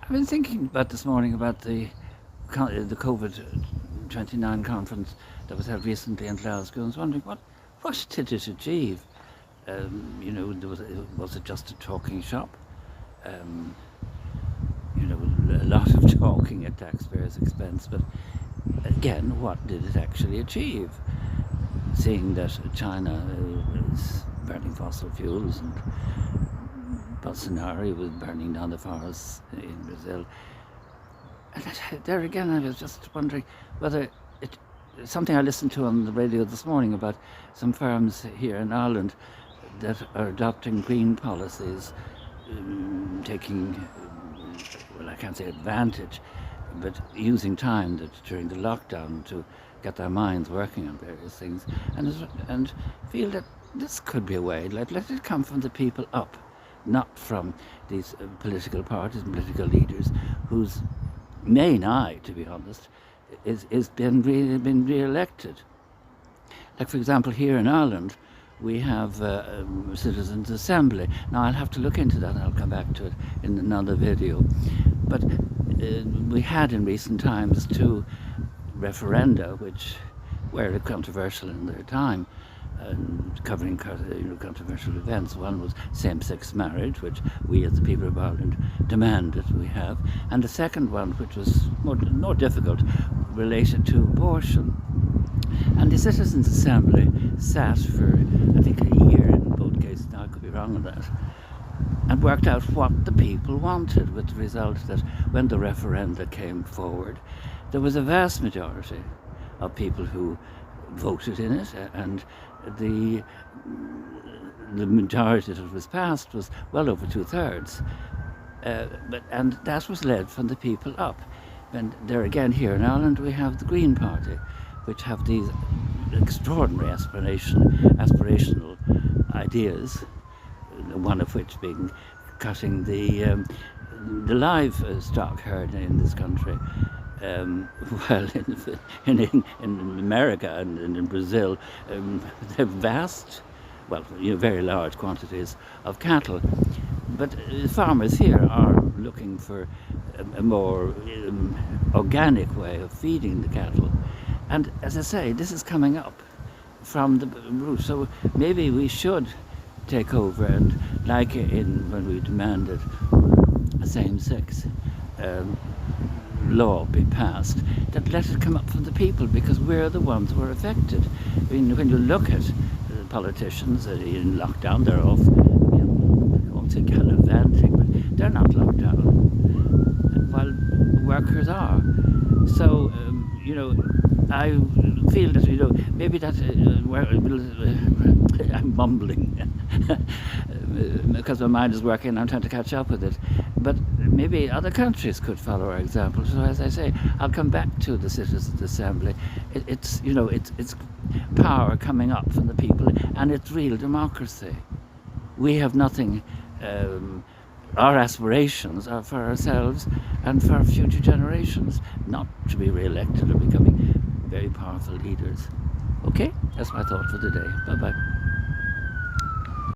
I've been thinking about this morning about the COVID-29 conference that was held recently in Glasgow. I was wondering what did it achieve? Was it just a talking shop? Um, a lot of talking at taxpayers' expense, but again, what did it actually achieve? Seeing that China is burning fossil fuels and Bolsonaro was burning down the forests in Brazil. And there again, I was just wondering whether something I listened to on the radio this morning about some farms here in Ireland that are adopting green policies, taking, well, I can't say advantage, but using time during the lockdown to get their minds working on various things, and feel that this could be a way. Let it come from the people up, not from these political parties and political leaders whose main eye, to be honest, is been re-elected. Like, for example, here in Ireland, we have Citizens' Assembly. Now, I'll have to look into that and I'll come back to it in another video. But we had in recent times two referenda which were controversial in their time, covering controversial events. One was same-sex marriage, which we as the people of Ireland demanded we have, and the second one, which was more difficult, related to abortion. And the Citizens' Assembly sat for, I think, a year in both cases, now I could be wrong on that, and worked out what the people wanted, with the result that when the referenda came forward, there was a vast majority of people who voted in it, and the majority that was passed was well over 2/3. And that was led from the people up. And there again, here in Ireland, we have the Green Party, which have these extraordinary aspirational ideas, one of which being cutting the livestock herd in this country. Well, in America and in Brazil, they have vast, very large quantities of cattle. But farmers here are looking for a more organic way of feeding the cattle. And as I say, this is coming up from the root. So maybe we should take over and, like when we demanded a same-sex law be passed, that let it come up from the people, because we're the ones who are affected. I mean, when you look at politicians in lockdown, they're off, I won't say gallivanting, but they're not locked down, while workers are. So, I feel that, maybe that, I'm mumbling, because my mind is working, I'm trying to catch up with it. But maybe other countries could follow our example. So as I say, I'll come back to the Citizens' Assembly. It's power coming up from the people, and it's real democracy. We have nothing, our aspirations are for ourselves and for future generations, not to be re-elected or becoming very powerful leaders. Okay, that's my thought for today. Bye-bye.